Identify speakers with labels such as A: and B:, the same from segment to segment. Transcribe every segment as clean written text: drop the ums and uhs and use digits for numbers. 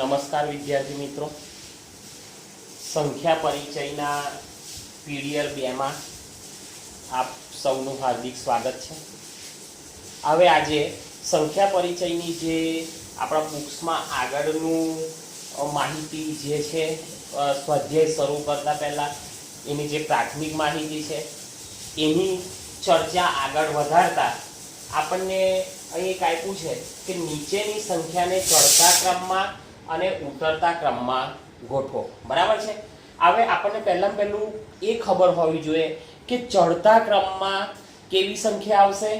A: નમસ્કાર વિદ્યાર્થી મિત્રો, સંખ્યા પરિચયના પીડીએફ 2 માં આપ સૌનું હાર્દિક સ્વાગત છે। હવે આજે સંખ્યા પરિચયની જે આપણા બુક્સમાં આગળનું માહિતી જે છે સ્વાધ્યાય શરૂ કરતા પહેલાં એની જે પ્રાથમિક માહિતી છે એની ચર્ચા આગળ વધારતા આપણને અહીં એક આપ્યું છે કે નીચેની સંખ્યાને ચડતા ક્રમમાં અને ઉતરતા ક્રમમાં ગોઠવો, બરાબર છે। હવે આપણને પહેલું એ ખબર હોવી જોઈએ કે ચડતા ક્રમમાં કેવી સંખ્યા આવશે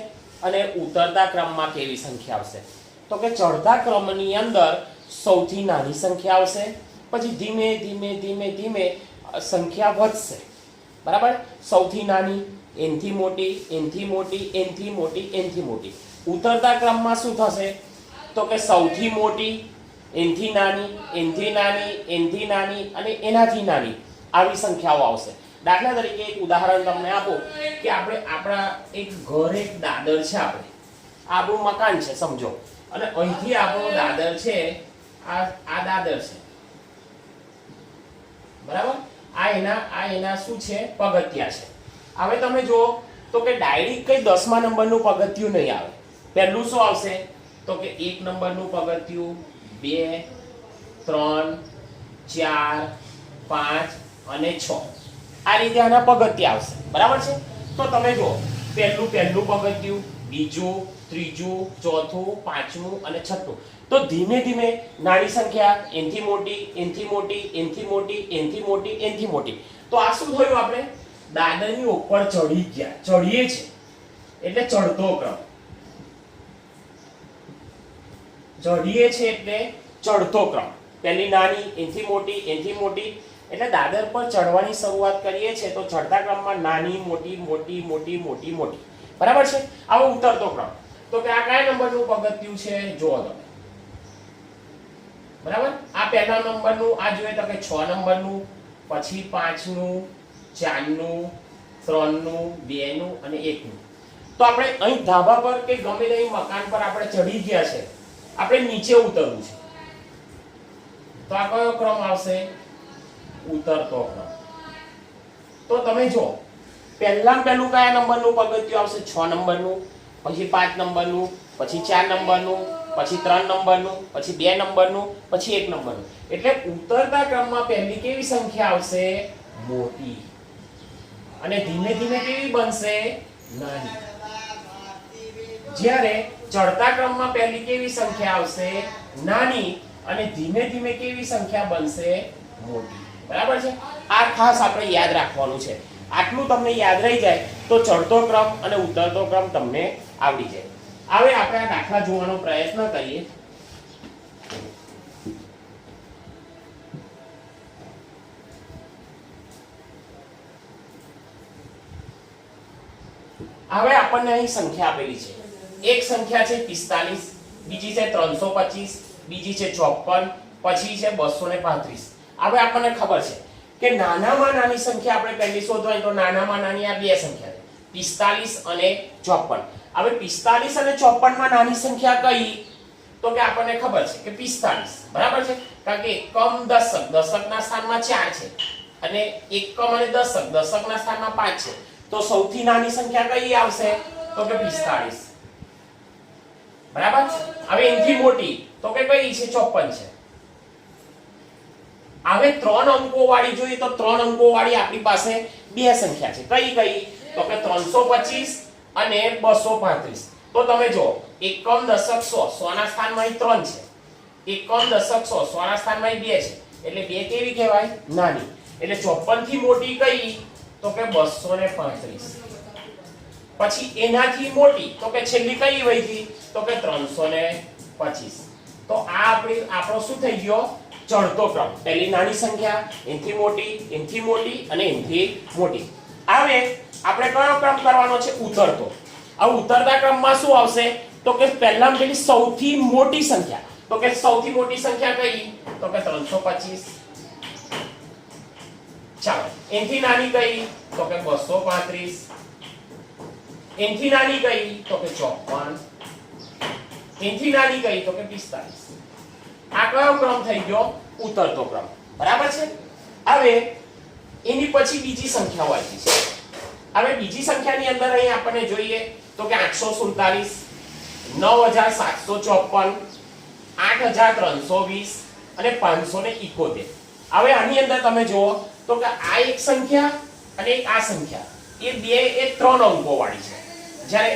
A: અને ઉતરતા ક્રમમાં કેવી સંખ્યા આવશે। તો કે ચડતા ક્રમની અંદર સૌથી નાની સંખ્યા આવશે, પછી ધીમે ધીમે ધીમે ધીમે સંખ્યા વધશે, બરાબર। સૌથી નાની, એનથી મોટી, એનથી મોટી, એનથી મોટી, એનથી મોટી। ઉતરતા ક્રમમાં શું થશે? તો કે સૌથી મોટી, એનથી નાની, એનથી નાની, એનથી નાની અને એનાથી નાની આવી સંખ્યાઓ આવશે। દાખલા તરીકે એક ઉદાહરણ તમને આપો કે આપણે આપણા એક ઘર, એક દાદર છે, આપણે આપણું મકાન છે સમજો, અને અહીંથી આપણો દાદર છે, આ દાદર છે, બરાબર। આ એના શું છે? પગથિયા છે। હવે તમે જુઓ તો કે ડાયરેક્ટ કઈ 10મા નંબરનું પગથિયું નહીં આવે। પહેલું શું આવશે? તો કે 1 નંબરનું પગથિયું, 2, 3, 4, 5 અને 6 આ રીતે આના પગથિયા આવશે, બરાબર છે। તો તમે જુઓ પહેલું પગથિયું, બીજું, ત્રીજું, ચોથું, પાંચમું અને છઠ્ઠું। તો ધીમે ધીમે નાની સંખ્યા એનથી મોટી, એનથી મોટી, એનથી મોટી, એનથી મોટી, એનથી મોટી। તો આ શું થયું? આપણે દાદરની ઉપર ચડીએ છે એટલે ચડતો ક્રમ, ચડીએ છે એટલે ચડતો ક્રમ। પહેલી નાની, એનથી મોટી, એનથી મોટી, એટલે દાદર પર ચડવાની શરૂઆત કરીએ છે તો ચડતા ક્રમમાં નાની, મોટી, મોટી, મોટી, મોટી, મોટી, બરાબર છે। હવે ઉતરતો ક્રમ, તો કે આ કયા નંબરનું પગથિયું છે? જુઓ તમે, બરાબર। આ પહેલા નંબરનું, આ જોઈએ તો કે 6 નંબરનું, પછી 5નું, 4નું, 3નું, 2નું અને 1નું। તો આપણે અહીં ધાબા પર કે ગમે તે મકાન પર આપણે ચડી ગયા છે, આપણે નીચે ઉતરવું છે, તો આ કયો ક્રમ આવશે? ઉતરતો ક્રમ। તો તમે જો પહેલું કયા નંબરનું પગથિયું આવશે? 6 નંબરનું, પછી 5 નંબરનું, પછી 4 નંબરનું, પછી 3 નંબરનું, પછી 2 નંબરનું, પછી 1 નંબરનું। એટલે ઉતરતા ક્રમમાં પહેલી કેવી સંખ્યા આવશે? મોટી, અને ધીમે ધીમે કેવી બનશે? નાની। જ્યારે ચડતા ક્રમમાં પહેલી કેવી સંખ્યા આવશે? નાની, અને ધીમે ધીમે કેવી સંખ્યા બનશે? મોટી, બરાબર છે। આ ખાસ આપણે યાદ રાખવાનું છે। આટલું તમને યાદ રહી જાય તો ચડતો ક્રમ અને ઉતરતો ક્રમ તમને આવડી જાય। હવે આપણે આ દાખલા જોવાનો પ્રયત્ન કરીએ। હવે આપણને અહીં સંખ્યા આપેલી છે। એક સંખ્યા છે 45, બીજી છે 325, બીજી છે 54, પછી છે 235। હવે આપણને ખબર છે કે નાનામાં નાની સંખ્યા આપણે પહેલી શોધવાની, તો નાનામાં નાની આ બે સંખ્યા છે, 45 અને 54। હવે 45 અને 54 માં નાની સંખ્યા કઈ? તો કે આપણને ખબર છે કે 45, બરાબર છે, કારણ કે એકમ દશક, દશકના સ્થાનમાં 4 છે, અને એકમ અને દશક, દશકના સ્થાનમાં 5 છે। તો સૌથી નાની સંખ્યા કઈ આવશે? તો કે 45, બરાબર। હવે એનથી મોટી તો કે કઈ છે? 54 છે। હવે 3 અંકો વાળી જોઈએ તો 3 અંકો વાળી આપણી પાસે બે સંખ્યા છે, કઈ કઈ? તો કે 325 અને 235। તો તમે જો એકમ દશક 100 ના સ્થાનમાં 3 છે, એકમ દશક 100 ના સ્થાનમાં 2 છે, એટલે 2 કેવી કહેવાય? નાની। એટલે 54 થી મોટી કઈ? તો કે 235। પછી એનાથી મોટી તો કે છેલ્લી કઈ વધી? તો કે 325। તો આ આપણો શું થઈ ગયો? ચડતો ક્રમ। પહેલી નાની સંખ્યા, એનથી મોટી, એનથી મોટી અને એનથી મોટી। હવે આપણે કયો ક્રમ કરવાનો છે? ઉતરતો। આ ઉતરતા ક્રમમાં શું આવશે? તો કે પહેલામાં પેલી સૌથી મોટી સંખ્યા, તો કે સૌથી મોટી સંખ્યા કઈ? તો કે 325। ચાલો, એનથી નાની કઈ? તો કે 235। એનથી નાની કઈ? તો કે 54। એનથી નાની કઈ? તો કે 45। આ કયો ક્રમ થઈ ગયો? ઉતરતો ક્રમ. બરાબર છે? હવે એની પછી બીજી સંખ્યાઓ આવી છે. હવે બીજી સંખ્યાની અંદર અહીં આપણને જોઈએ તો કે 847, 9754, 8320 અને 571. હવે આની અંદર તમે જુઓ તો કે આ એક સંખ્યા અને એક આ સંખ્યા એ બે એ 3 અંકો વાળી છે, જ્યારે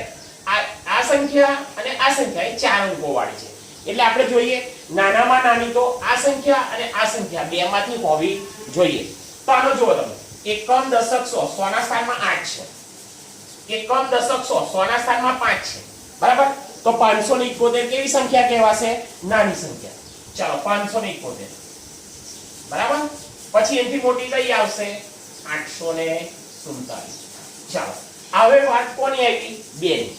A: આ સંખ્યા અને આ સંખ્યા એ 4 અંકો વાળી છે. એટલે આપણે જોઈએ નાનામાં નાની તો આ સંખ્યા અને આ સંખ્યા બેમાંથી હોવી જોઈએ. તો આનો જુઓ તમે એકમ દશક સો, સોના સ્થાનમાં 8 છે. એકમ દશક સો, સોના સ્થાનમાં 5 છે. બરાબર? તો 571 કેવી સંખ્યા કહેવાશે? નાની સંખ્યા. ચાલો 571. બરાબર? પછી એનાથી મોટી કઈ આવશે? 847. ચાલો હવે વાત કોની આવી? 2 ની.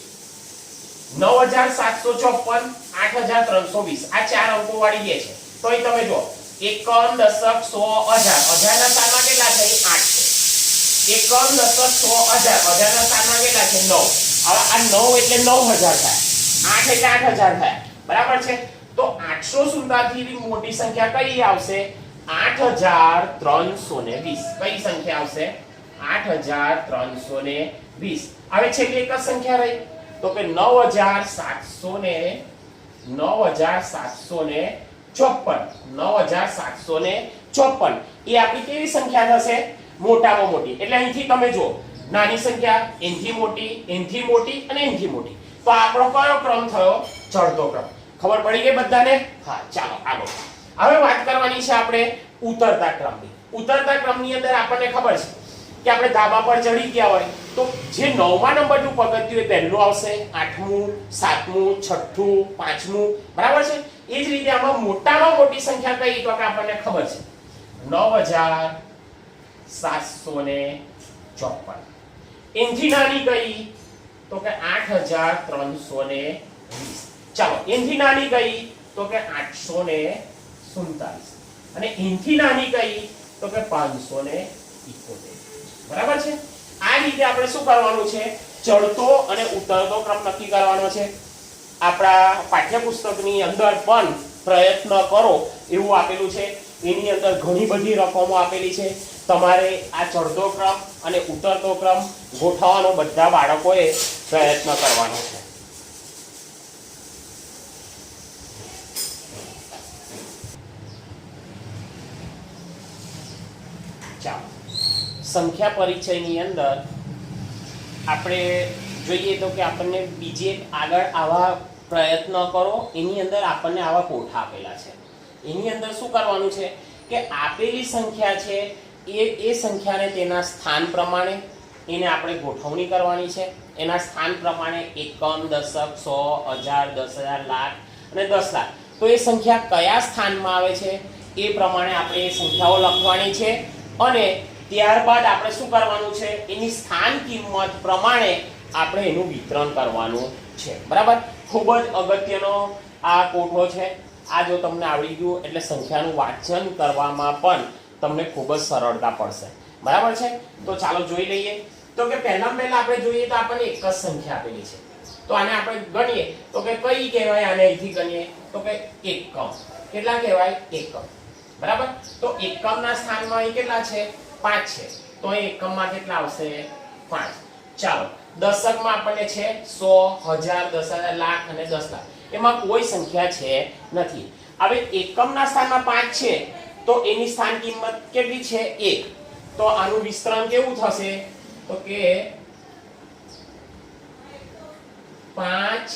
A: 9754, 8320 આ 4 અંકો વાળી 2 છે. તો અહીં તમે જો એકમ દશક સો હજાર, હજારના સ્થાનમાં કેટલા છે? 8 છે. એકમ દશક સો હજાર, હજારના સ્થાનમાં કેટલા છે? 9. હવે આ 9 એટલે 9000 થાય, 8 એટલે 8000 થાય. બરાબર છે? તો 847 થી મોટી સંખ્યા કઈ આવશે? 8320. કઈ સંખ્યા આવશે? 8320. હવે છેલ્લી એક જ સંખ્યા રહી તો કે 9754. 9754 એ આપણી કેવી સંખ્યા થશે? મોટામાં મોટી. એટલે અહીંથી તમે જો નાની સંખ્યા એનથી મોટી, એનથી મોટી અને એનથી મોટી. તો આપણો કયો ક્રમ થયો? ચડતો ક્રમ. ખબર પડી ગઈ બધાને? હા, ચાલો આગળ. હવે વાત કરવાની છે આપણે ઉતરતા ક્રમની. ઉતરતા ક્રમની અંદર આપણને ખબર છે કે આપણે ધાબા પર ચડી ગયા હોય તો જે 9મા નંબરનું પગથિયું એ પહેલું આવશે, 8મું, 7મું, 6ઠું, 5મું. બરાબર છે? એ જ રીતે આમાં મોટામાં મોટી સંખ્યા કઈ તો કે આપણને ખબર છે 9754. એનથી નાની કઈ તો કે 8320. ચાલો એનથી નાની કઈ તો કે 847 અને એનથી નાની કઈ તો કે 571. બરાબર છે? આ રીતે આપણે શું કરવાનું છે? ચડતો અને ઉતરતો ક્રમ નક્કી કરવાનો છે. આપણા પાઠ્યપુસ્તકની અંદર પણ પ્રયત્ન કરો એવું આપેલું છે. એની અંદર ઘણી બધી રકમો આપેલી છે. તમારે આ ચડતો ક્રમ અને ઉતરતો ક્રમ ગોઠવવાનો બધા બાળકોએ પ્રયત્ન કરવાનો છે. ચાલો સંખ્યા પરિચયની અંદર આપણે જોઈએ તો કે આપણને બીજે આગળ આવા પ્રયત્ન કરો એની અંદર આપણને આવા કોઠા આપેલા છે. એની અંદર શું કરવાનું છે કે આપેલી સંખ્યા છે એ સંખ્યાને તેના સ્થાન પ્રમાણે એને આપણે ગોઠવણી કરવાની છે. એના સ્થાન પ્રમાણે એકમ, દશક, 100, 1000, 10000, લાખ અને 10 લાખ. તો એ સંખ્યા કયા સ્થાનમાં આવે છે એ પ્રમાણે આપણે એ સંખ્યાઓ લખવાની છે અને ત્યારબાદ આપણે શું કરવાનું છે? એની સ્થાન કિંમત પ્રમાણે આપણે એનું વિતરણ કરવાનું છે. બરાબર? ખૂબ જ અગત્યનો આ કોઠો છે. આ જો તમને આવડી ગયું એટલે સંખ્યાનું વાંચન કરવામાં પણ તમને ખૂબ જ સરળતા પડશે. બરાબર છે? તો ચાલો જોઈ લઈએ. તો કે પહેલા આપણે જોઈએ તો આપણને એક જ સંખ્યા આપેલી છે. તો આને આપણે ગણીએ તો કે કઈ કહેવાય? આને અહીંથી ગણીએ તો કે એકમ. કેટલા કહેવાય? એકમ. બરાબર? તો એકમના સ્થાનમાં અહીં કેટલા છે? 5 છે. તો અહીં એકમમાં કેટલા આવશે? 5. ચાલો દશકમાં આપણને છે 100, 1000, 10000, લાખ અને 10 લાખ. એમાં કોઈ સંખ્યા છે નથી. હવે એકમના સ્થાનમાં 5 છે તો એની સ્થાન કિંમત કેટલી છે? 1. તો આનું વિસ્તરણ કેવું થશે? તો કે 5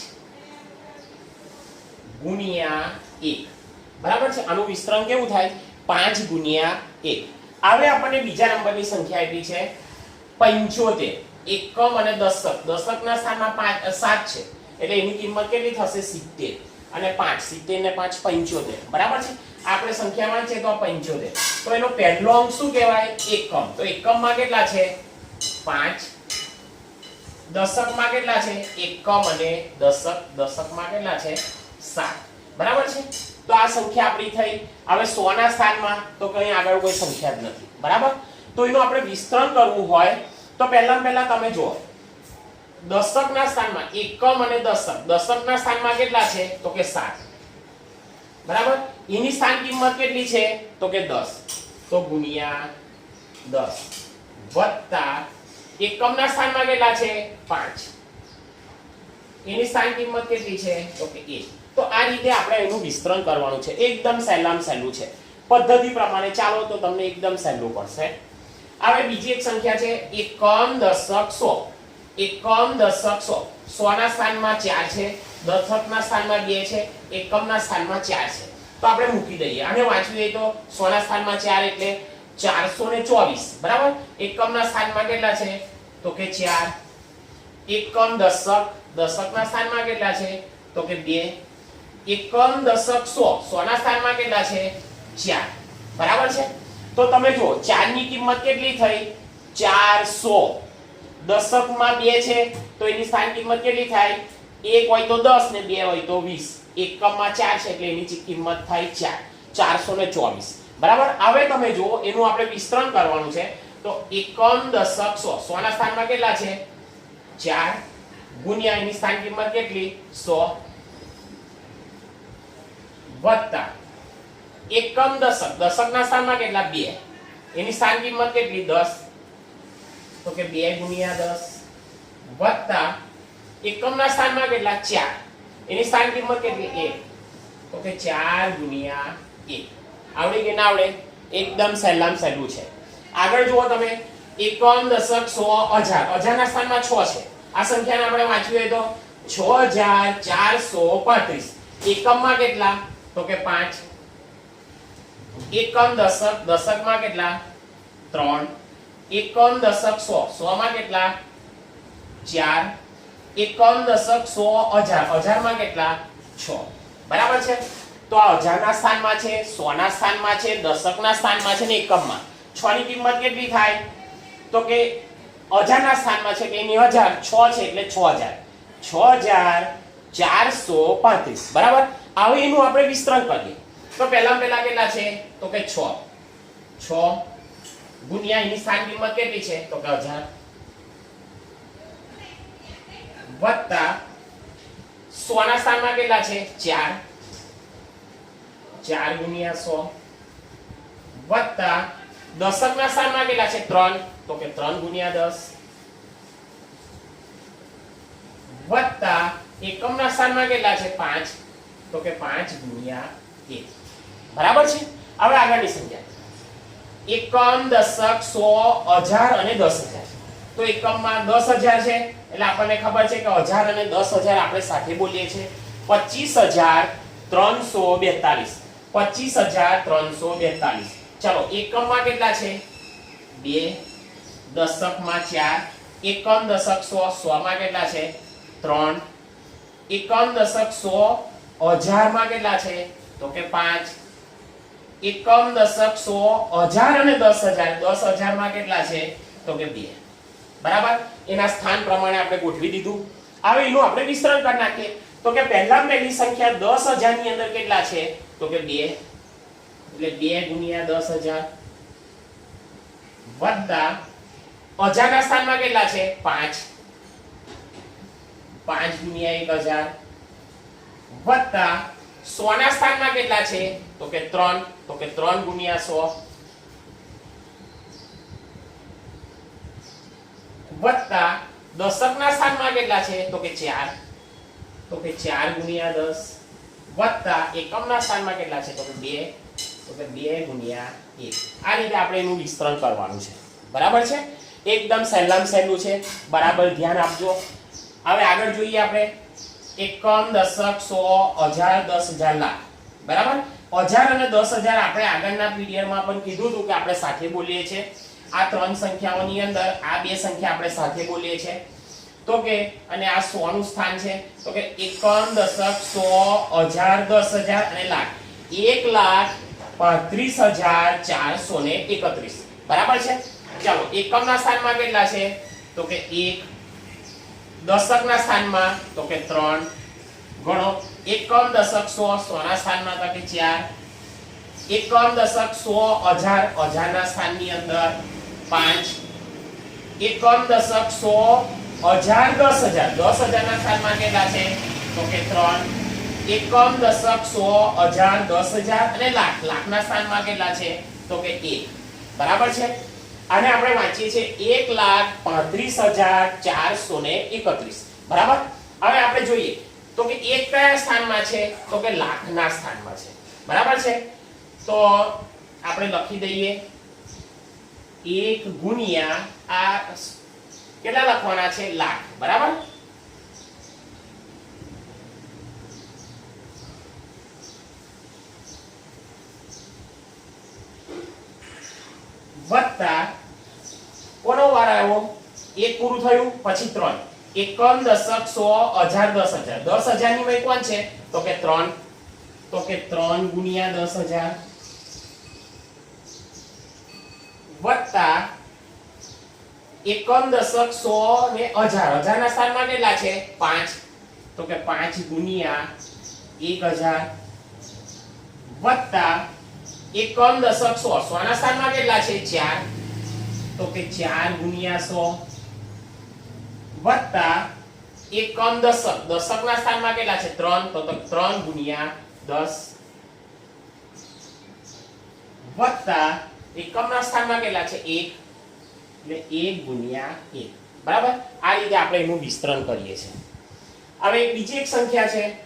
A: ગુણ્યા 1. બરાબર છે? આનું વિસ્તરણ કેવું થાય? 5 ગુણ્યા 1. હવે આપણને બીજા નંબરની સંખ્યા આપી છે 75. એકમ અને દશક. દશકના સ્થાનમાં 7 છે એટલે એની કિંમત કેટલી થશે? 70 અને 5. 70 ને 5 75. બરાબર છે? આપણે સંખ્યામાં છે તો 75. તો એનો પહેલો અંક શું કહેવાય? એકમ. તો એકમમાં કેટલા છે? 5. દશકમાં કેટલા છે? એકમ અને દશક. દશકમાં કેટલા છે? 7. બરાબર છે? તો આ સંખ્યા આપણી થઈ. હવે 100 ના સ્થાનમાં તો કઈ આગળ કોઈ સંખ્યા જ નથી. બરાબર? તો એનું આપણે વિસ્તરણ કરવું હોય તો પહેલા તમે જુઓ દશકના સ્થાનમાં એકમ અને દશક. દશકના સ્થાનમાં કેટલા છે? તો કે 7. બરાબર? એની સ્થાન કિંમત કેટલી છે તો કે 10, તો ગુણ્યા 10 વત્તા એકમના સ્થાનમાં કેટલા છે 5, એની સ્થાન કિંમત કેટલી છે તો કે 1. તો આ રીતે આપણે એનું વિસ્તરણ કરવાનું છે. એકદમ સહેલામાં સહેલું છે. પદ્ધતિ પ્રમાણે ચાલો તો તમને એકદમ સહેલું પડશે. હવે બીજી એક સંખ્યા છે એકમ દશક સો. એકમ દશક સો. 100 ના સ્થાનમાં 4 છે, દશકના સ્થાનમાં 2 છે, એકમના સ્થાનમાં 4 છે. તો આપણે મૂકી દઈએ. આને વાંચવી દઈએ તો 100 ના સ્થાનમાં 4 એટલે 424, બરાબર. એકમના સ્થાનમાં કેટલા છે તો કે 4. એકમ દશક, દશકના સ્થાનમાં કેટલા છે તો કે 2. એકમ દશક 100, 100 ના સ્થાનમાં કેટલા છે 4, બરાબર છે. તો તમે જો 4 ની કિંમત કેટલી થઈ 400, દશકમાં 2 છે તો એની સ્થાન કિંમત કેટલી થાય 1 હોય તો 10 ને 2 હોય તો 20. એકમમાં 4 છે એટલે એની કિંમત થાય 424, બરાબર. હવે તમે જો એનું આપણે વિસ્તરણ કરવાનું છે તો એકમ દશક 100, 100 ના સ્થાનમાં કેટલા છે 4 ગુણ્યા એની સ્થાન કિંમત કેટલી 100 વત્તા એકમ દશક, દશકના સ્થાનમાં કેટલા 2, એની સ્થાન કિંમત કેટલી 10, તો કે 2 ગુણ્યા 10 વત્તા એકમના સ્થાનમાં કેટલા 4, એની સ્થાન કિંમત કેટલી 1, તો કે 4 ગુણ્યા 1. આવડી કે ના આવડે? એકદમ સહેલામાં સહેલું છે. આગળ જુઓ તમે એકમ દશક 100 હજાર, હજારના સ્થાનમાં 6 છે. આ સંખ્યાને આપણે વાંચવી હોય તો 6435. એકમમાં કેટલા તો કે 5. એકમ દશક, દશકમાં કેટલા 3. એકમ દશક 100, 100 માં કેટલા 4. એકમ દશક 100 હજાર, હજારમાં કેટલા 6, બરાબર છે. તો આ હજારના સ્થાનમાં છે, 100 ના સ્થાનમાં છે, દશકના સ્થાનમાં છે ને એકમમાં 6 ની કિંમત કેટલી થાય તો કે હજારના સ્થાનમાં છે કે એની 1000, 6 છે એટલે 6000, 6435, બરાબર. હવે એનું આપણે વિસ્તરણ કરીએ તો પહેલા કેટલા છે તો કે 6 ગુણ્યા એની સ્થાન કિંમત કેટલી છે તો કે 1000 વત્તા 100 ના સ્થાનમાં કેટલા છે 4, 4 ગુણ્યા 100 વત્તા દશકના સ્થાનમાં કેટલા છે 3, તો કે 3 ગુણ્યા 10 વત્તા એકમના સ્થાનમાં કેટલા છે 5, તો કે 5 ગુણ્યા 1, બરાબર છે. હવે આગળની સંખ્યા એકમ દશક 100 હજાર અને 10000. તો એકમમાં 10000 છે એટલે આપણને ખબર છે કે 1000 અને 10000 આપણે સાથે બોલીએ છીએ 25342. 25342. ચલો એકમમાં કેટલા છે 2, દશકમાં 4, એકમ દશક 100, 100 માં કેટલા છે 3, એકમ દશક 100 હજારમાં કેટલા છે તો કે 5, એકમ દશક 100 હજાર અને 10000, 10000 માં કેટલા છે તો કે 2, બરાબર. એના સ્થાન પ્રમાણે આપણે ગોઠવી દીધું. હવે એનું આપણે વિસ્તરણ કરી નાખીએ તો કે પહેલી સંખ્યા 10000 ની અંદર કેટલા છે તો કે 2, એટલે 2 ગુણ્યા 10000 વત્તા હજારના સ્થાનમાં કેટલા છે 5, 5 ગુણ્યા 1000 વત્તા 100 ના સ્થાનમાં કેટલા છે તો કે 3, તો કે 3 ગુણ્યા 100 વત્તા દશકના સ્થાનમાં કેટલા છે તો કે 4, તો કે 4 ગુણ્યા 10 વત્તા એકમના સ્થાનમાં કેટલા છે તો કે 2, તો કે 2 ગુણ્યા 1. આ રીતે આપણે એનું વિસ્તરણ કરવાનું છે, બરાબર છે. એકદમ સહેલામાં સહેલું છે, બરાબર ધ્યાન આપજો. હવે આગળ જોઈએ આપણે એકમ દશક 100 હજાર 10000 લાખ, બરાબર. 1000 અને 10000 આપણે આગળના પીરિયડમાં પણ કીધું હતું કે આપણે સાથે બોલીએ છીએ. આ ત્રણ સંખ્યાઓની અંદર આ બે સંખ્યા આપણે સાથે બોલીએ છીએ તો કે અને આ 100 નું સ્થાન છે તો કે એકમ દશક 100 હજાર 10000 અને લાખ 1,35,431, બરાબર છે. ચાલો એકમના સ્થાનમાં કેટલા છે તો કે 1, દશકના સ્થાનમાં તો કે 3, ગણો એકમ દશક 100 ના સ્થાનમાં તો કે 4, એકમ દશક 100 હજાર હજારના સ્થાનની અંદર 5, એકમ દશક 100 હજાર 10000 ના સ્થાનમાં કેટલા છે તો કે 3, એકમ, દશક, સો, હજાર, 10,000 અને લાખ. લાખના સ્થાનમાં કેટલા છે તો કે 1. બરાબર છે. આને આપણે વાંચીએ છીએ 1,35,431. બરાબર. હવે આપણે જોઈએ તો કે એક કયા સ્થાનમાં છે તો કે લાખના સ્થાનમાં છે. બરાબર છે. તો આપણે લખી દઈએ 1 ગુણ્યા આ કેટલા લખવાના છે લાખ. બરાબર. વત્તા કોનો વાર આવ્યો 1 પૂરું થયું પછી 3. એકમ, દશક, સો, હજાર, 10,000. 10,000 ની વય કોણ છે તો કે 3. તો કે 3 ગુણ્યા 10,000 વત્તા એકમ, દશક, સો ને હજાર. હજારના સ્થાનમાં કેટલા છે 5. તો કે 5 ગુણ્યા 1,000 વત્તા એકમ, દશક, સો. 100 ના સ્થાનમાં કેટલા છે 4. તો કે 4 ગુણ્યા 100 વત્તા એકમ, દશક. દશકના સ્થાનમાં કેટલા છે 3. તો 3 ગુણ્યા 10 વત્તા એકમના સ્થાનમાં કેટલા છે 1. એટલે 1 ગુણ્યા 1. બરાબર. આ રીતે આપણે એનું વિસ્તરણ કરીએ છીએ. હવે બીજી એક સંખ્યા છે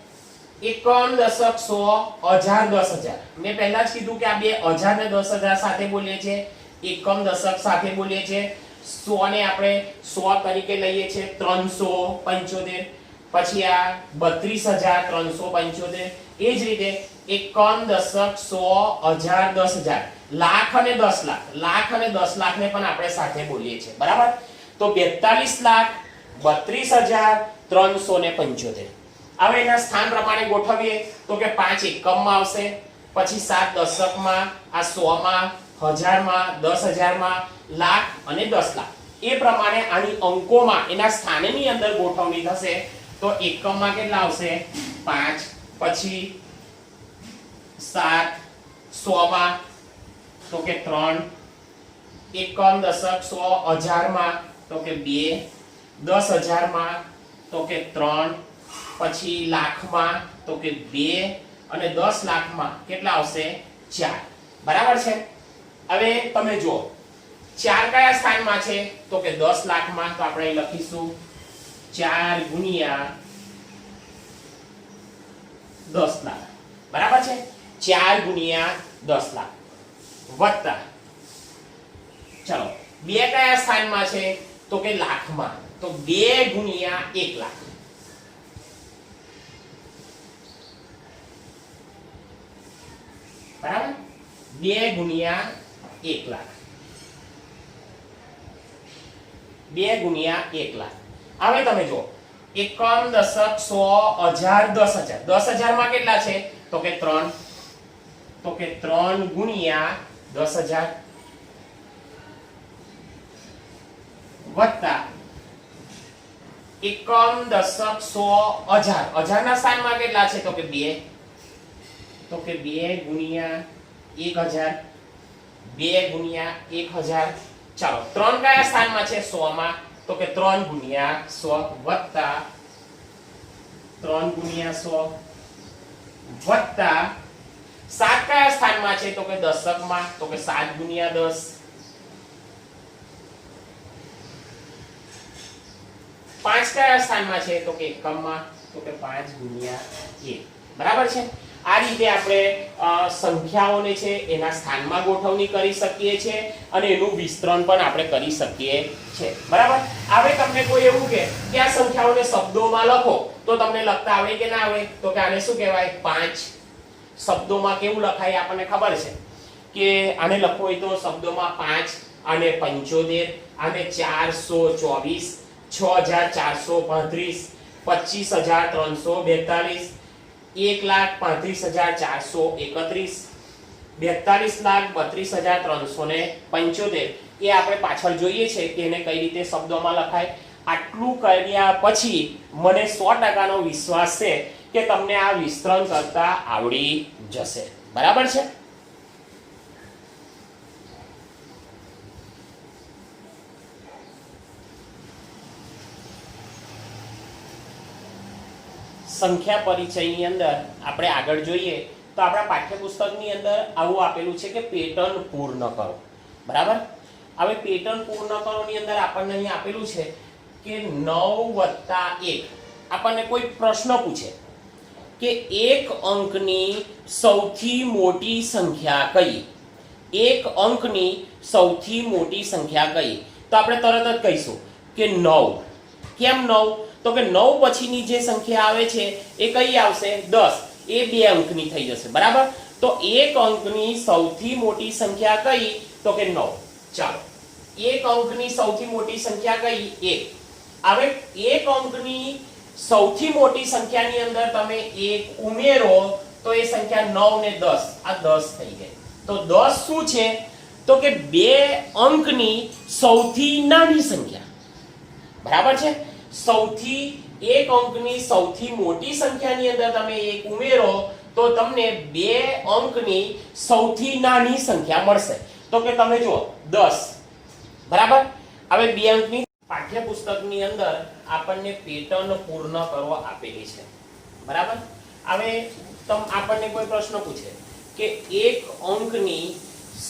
A: એકમ, દશક, સો, હજાર, 10,000. મેં પહેલા જ કીધું કે આ બે 1000 ને 10,000 સાથે બોલીએ છીએ. એકમ, દશક સાથે બોલીએ છીએ. 100 ને આપણે 100 તરીકે લઈએ છીએ 375. પછી આ 32,375. એ જ રીતે એકમ, દશક, સો, હજાર, 10,000. લાખ અને 10 લાખ. લાખ અને 10 લાખ ને પણ આપણે સાથે બોલીએ છીએ. બરાબર. તો 42,32,375. હવે એના સ્થાન પ્રમાણે ગોઠવીએ તો કે 5 એકમમાં આવશે, પછી 7 દશકમાં, આ 100માં, 1000માં, 10,000માં, લાખ અને 10 લાખ. એ પ્રમાણે આની અંકોમાં એના સ્થાનની અંદર ગોઠવણી થશે. તો એકમમાં કેટલા આવશે 5, પછી 7, 100માં તો કે 3, એકમ, દશક, સો, હજારમાં તો કે 2, 10,000માં તો કે 3, પછી લાખમાં તો કે 2 અને 10 લાખમાં કેટલા આવશે 4. બરાબર છે. હવે તમે જુઓ 4 કયા સ્થાનમાં છે તો કે 10 લાખમાં. તો આપણે અહીં લખીશું 4 ગુણ્યા 10 લાખ. બરાબર છે. 4 ગુણ્યા 10 લાખ વત્તા ચલો 2 કયા સ્થાનમાં છે તો કે લાખમાં. તો 2 ગુણ્યા 1 લાખ. બરાબર. 2 ગુણ્યા 1 લાખ. 2 ગુણ્યા 1 લાખ. હવે તમે જો એકમ, દશક, સો, હજાર, 10,000. 10,000 માં કેટલા છે તો કે 3. તો કે 3 ગુણ્યા 10,000 વત્તા એકમ, દશક, સો, હજાર. હજારના સ્થાનમાં કેટલા છે તો કે 2. તો કે 2 ગુણ્યા 1,000. 2 ગુણ્યા 1,000. ચાલો 3 કયા સ્થાનમાં છે 100માં. તો કે 3 ગુણ્યા 100 વત્તા 3 ગુણ્યા 100 વત્તા 7 કયા સ્થાનમાં છે તો કે દશકમાં. તો કે 7 ગુણ્યા 10. 5 કયા સ્થાનમાં છે તો કે એકમમાં. તો કે 5 ગુણ્યા 1. બરાબર છે. આ રીતે આપણે સંખ્યાઓને છે એના સ્થાનમાં ગોઠવણી કરી શકીએ છીએ અને એનું વિસ્તરણ પણ આપણે કરી શકીએ છીએ. બરાબર. હવે તમને કોઈ એવું કે આ સંખ્યાઓને શબ્દોમાં લખો તો તમને લખતા આવડે કે ના આવડે. તો કે આને શું કહેવાય 5. શબ્દોમાં કેવું લખાય આપણને ખબર છે કે આને લખવું હોય તો શબ્દોમાં 5, આને 75, આને 424, 6,435, 25,342, 1,35,431, 42,32,375. એ આપણે પાછળ જોઈએ છે કે એને કઈ રીતે શબ્દોમાં લખાય. આટલું કર્યા પછી મને 100% વિશ્વાસ છે કે તમને આ વિસ્તરણ કરતા આવડી જશે. બરાબર છે. સંખ્યા પરિચયની અંદર આપણે આગળ જોઈએ તો આપણા પાઠ્યપુસ્તકની અંદર આવું આપેલું છે કે પેટર્ન પૂર્ણ કરો. બરાબર. હવે પેટર્ન પૂર્ણ કરોની અંદર આપણને અહીં આપેલું છે કે 9 + 1. આપણને કોઈ પ્રશ્ન પૂછે કે એક અંકની સૌથી મોટી સંખ્યા કઈ? એક અંકની સૌથી મોટી સંખ્યા કઈ? તો આપણે તરત જ કહીશું કે 9. કેમ 9? તો કે 9 પછીની જે સંખ્યા આવે છે એ કઈ આવશે? 10. એ 2 અંકની થઈ જશે. બરાબર. તો એક અંકની સૌથી મોટી સંખ્યા કઈ? તો કે 9. ચાલો, એક અંકની સૌથી મોટી સંખ્યા કઈ? 1. હવે એક અંકની સૌથી મોટી સંખ્યાની અંદર તમે 1 ઉમેરો તો એ સંખ્યા 9 ને 10, આ 10 થઈ ગઈ. તો 10 શું છે? તો કે 2 અંકની સૌથી નાની સંખ્યા. બરાબર છે. સૌથી એક અંકની સૌથી મોટી સંખ્યાની અંદર તમે 1 ઉમેરો તો તમને 2 અંકની સૌથી નાની સંખ્યા મળશે. તો કે તમે જુઓ 10. બરાબર. હવે 2 અંકની પાઠ્યપુસ્તકની અંદર આપણને પેટર્ન પૂર્ણ કરવા આપેલી છે. બરાબર. હવે આપણને કોઈ પ્રશ્ન પૂછે કે એક અંકની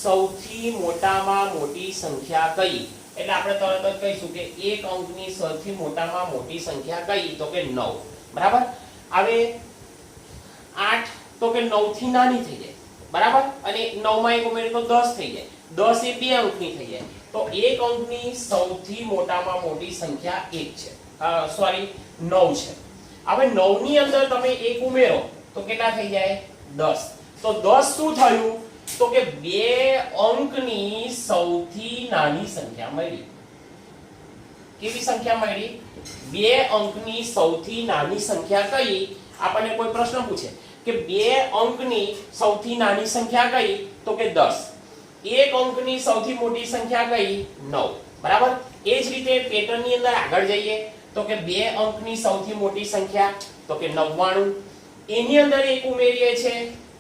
A: સૌથી મોટામાં મોટી સંખ્યા કઈ? એટલે આપણે તરત જ કહીશું કે એક અંકની સૌથી મોટામાં મોટી સંખ્યા કઈ? તો કે 9. બરાબર. હવે 8 તો કે 9 થી નાની થઈ જાય. બરાબર. અને 9 માં 1 ઉમેરીએ તો 10 થઈ જાય. 10 એ 2 અંકની થઈ જાય. તો એક અંકની સૌથી મોટામાં મોટી સંખ્યા 1 છે. સોરી 9 છે. હવે 9 ની અંદર તમે 1 ઉમેરો તો કેટલા થઈ જાય? 10. તો 10 શું થયું? તો કે 2 અંકની સૌથી નાની સંખ્યા મળી. કેવી સંખ્યા મળી? 2 અંકની સૌથી નાની સંખ્યા કઈ? આપણને કોઈ પ્રશ્ન પૂછે કે 2 અંકની સૌથી નાની સંખ્યા કઈ? તો કે 10. એક અંકની સૌથી મોટી સંખ્યા કઈ? 9. બરાબર. એ જ રીતે પેટર્નની અંદર આગળ જઈએ તો કે 2 અંકની સૌથી મોટી સંખ્યા તો કે 99. એની અંદર 1 ઉમેરીએ છે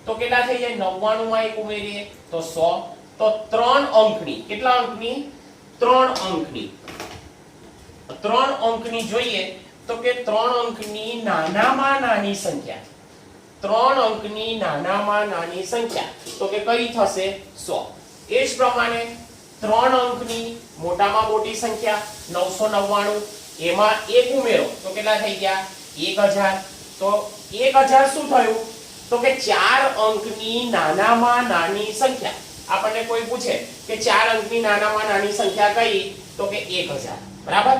A: તો કેટલા થઈ જાય? 99 માં 1 ઉમેરીએ તો 100. તો 3 અંકની, કેટલા અંકની? 3 અંકની. 3 અંકની જોઈએ તો કે 3 અંકની નાનામાં નાની સંખ્યા. 3 અંકની નાનામાં નાની સંખ્યા તો કે કઈ થશે? 100. એ જ પ્રમાણે 3 અંકની મોટામાં મોટી સંખ્યા 999. એમાં 1 ઉમેરો તો કેટલા થઈ ગયા? 1000. તો 1000 શું થયું? તો કે 4 અંકની નાનામાં નાની સંખ્યા. આપણને કોઈ પૂછે કે 4 અંકની નાનામાં નાની સંખ્યા કઈ? તો કે 1000. બરાબર.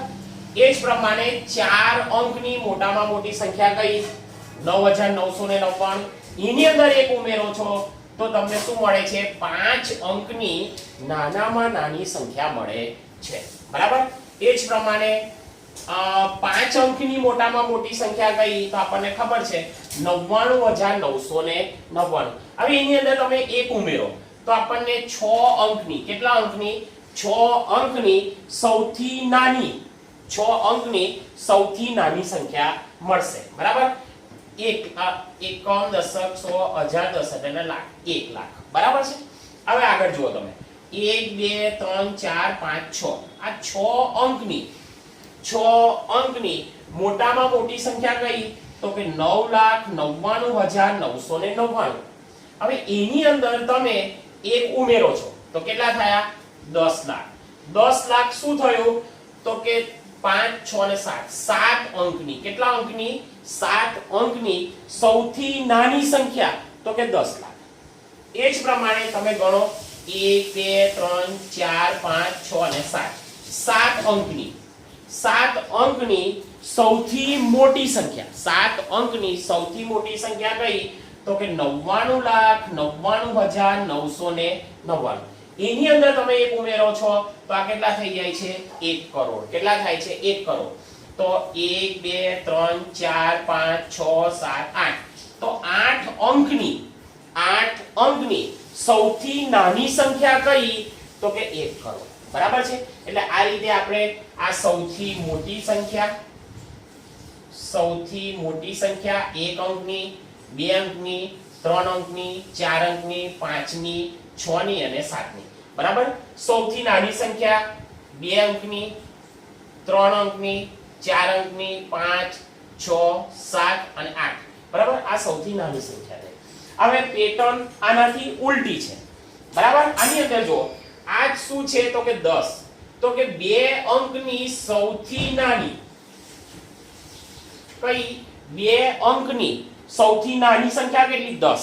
A: એ જ પ્રમાણે 4 અંકની મોટામાં મોટી સંખ્યા કઈ? 9999. એની અંદર 1 ઉમેરો છો તો તમને શું મળે છે? 5 અંકની નાનામાં નાની સંખ્યા મળે છે. બરાબર. એ જ પ્રમાણે 5 અંકની મોટામાં મોટી સંખ્યા કઈ? તો આપણને ખબર છે 99999. હવે એની અંદર તમે 1 ઉમેરો તો આપણને 6 અંકની, કેટલા અંકની? 6 અંકની સૌથી નાની, 6 અંકની સૌથી નાની સંખ્યા મળશે. બરાબર. 1 એકમ, દશક, 100, હજાર, દશક એટલે લાખ, 1 લાખ. બરાબર છે. હવે આગળ જુઓ તમે 1 2 3 4 5 6. આ 6 અંકની, 6 અંકની મોટામાં મોટી સંખ્યા કઈ? તો કે 9,99,999. હવે એની અંદર તમે 1 ઉમેરો છો તો કેટલા થયા? 10 લાખ. 10 લાખ શું થયું? તો કે 5 6 અને 7, 7 અંકની, કેટલા અંકની? 7 અંકની સૌથી નાની સંખ્યા તો કે 10 લાખ. એ જ પ્રમાણે તમે ગણો 1 2 3 4 5 6 અને 7. 7 અંકની, 7 અંકની સૌથી મોટી સંખ્યા, 7 અંકની સૌથી મોટી સંખ્યા કઈ? તો કે 99,99,999. એની અંદર તમે 1 ઉમેરો છો તો આ કેટલા થઈ જાય છે? 1 કરોડ. કેટલા થાય છે? 1 કરોડ. તો 1 2 3 4 5 6 7 8. તો 8 અંકની સૌથી નાની સંખ્યા કઈ? તો કે 1 કરોડ. બરાબર છે. એટલે આ રીતે આપણે આ સૌથી મોટી સંખ્યા, 1 અંકની, 2 અંકની, 3 અંકની, 4 અંકની, 5ની, 6ની અને 7ની. બરાબર. સૌથી નાની સંખ્યા 2 અંકની, 3 અંકની, 4 અંકની, 5, 6 7 અને 8 બરાબર આ સૌથી નાની સંખ્યા છે હવે પેટર્ન આનાથી ઉલટી છે બરાબર આની અંદર જો આ શું છે તો કે 10 તો કે 2 અંકની સૌથી નાની કઈ 2 અંકની સૌથી નાની સંખ્યા કેટલી 10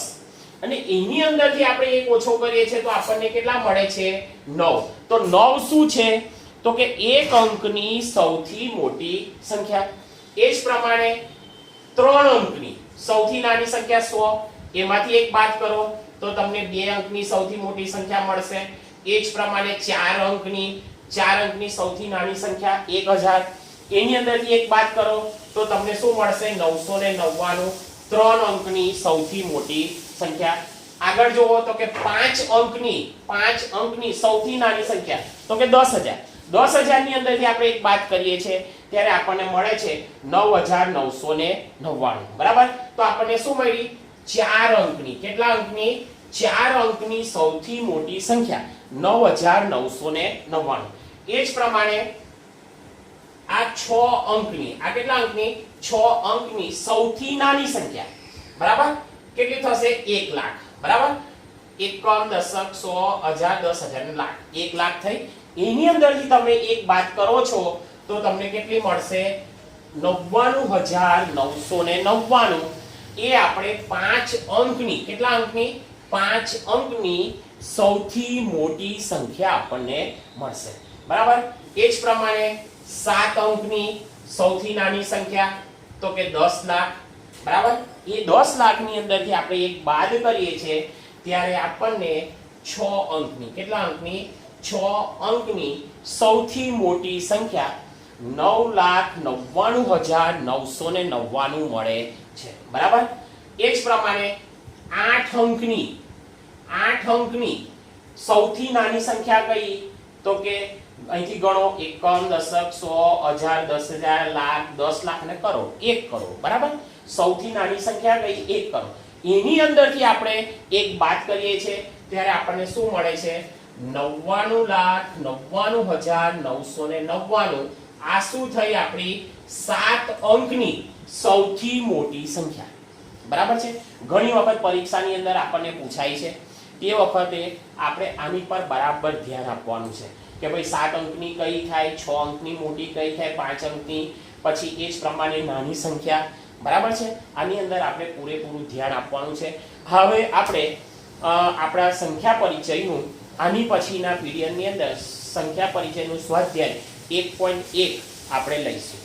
A: અને એની અંદરથી આપણે એક ઓછો કરીએ છીએ તો આપણને કેટલા મળે છે 9 તો 9 શું છે તો કે 1 અંકની સૌથી મોટી સંખ્યા એ જ પ્રમાણે 3 અંકની સૌથી નાની સંખ્યા 100 એમાંથી એક બાદ કરો તો તમને 2 અંકની સૌથી મોટી સંખ્યા મળશે એ જ પ્રમાણે 4 અંકની સૌથી નાની સંખ્યા 1000 એની અંદરથી એક બાદ કરો તો તમને શું મળશે 999 3 અંકની સૌથી મોટી સંખ્યા આગળ જોવો તો કે 5 અંકની સૌથી નાની સંખ્યા તો કે 10000 ની અંદરથી આપણે એક બાદ કરીએ છીએ ત્યારે આપણને મળે છે 9999 બરાબર તો આપણને શું મળી 4 અંકની કેટલા અંકની 4 અંકની સૌથી મોટી સંખ્યા 9999 એ જ પ્રમાણે આ 6 અંકની આ કેટલા અંકની 6 અંકની સૌથી નાની સંખ્યા બરાબર કેટલી થશે 1 લાખ બરાબર એકમ દશક 100 1000 10000 લાખ 1 લાખ થઈ એની અંદરથી તમે એક બાદ કરો છો તો તમને કેટલી મળશે 99999 એ આપણે 5 અંકની કેટલા અંકની 5 અંકની સૌથી મોટી સંખ્યા આપણને મળશે બરાબર એ જ પ્રમાણે 7 અંકની સૌથી નાની સંખ્યા તો કે 10 લાખ બરાબર એ 10 લાખની અંદરથી આપણે એક બાદ કરીએ છીએ ત્યારે આપણને 6 અંકની કેટલા અંકની 6 અંકની સૌથી મોટી સંખ્યા 9,99,999 મળે છે બરાબર એ જ પ્રમાણે 8 અંકની સૌથી નાની સંખ્યા કઈ તો કે અહીંથી ગણો એકમ દશક 100 1000 10000 લાખ 10 લાખ ને કરોડ 1 કરોડ બરાબર સૌથી નાની સંખ્યા કઈ 1 કરોડ એની અંદરથી આપણે એક બાદ કરીએ છીએ ત્યારે આપણને શું મળે છે 99,99,999 આ શું થઈ આપણી 7 અંકની સૌથી મોટી સંખ્યા બરાબર છે ઘણી વખત પરીક્ષાની અંદર આપણને પૂછાય છે તે વખતે આપણે આની પર બરાબર ધ્યાન આપવાનું છે કે ભાઈ 7 અંકની કઈ થાય 6 અંકની મોટી કઈ થાય 5 અંકની પછી એ જ પ્રમાણે નાની સંખ્યા બરાબર છે આની અંદર આપણે પૂરેપૂરું ધ્યાન આપવાનું છે હવે આપણે આપણા સંખ્યા પરિચયનું આની પછીના પીરિયડની અંદર સંખ્યા પરિચયનું સ્વાધ્યાય 1.1 આપણે લઈશું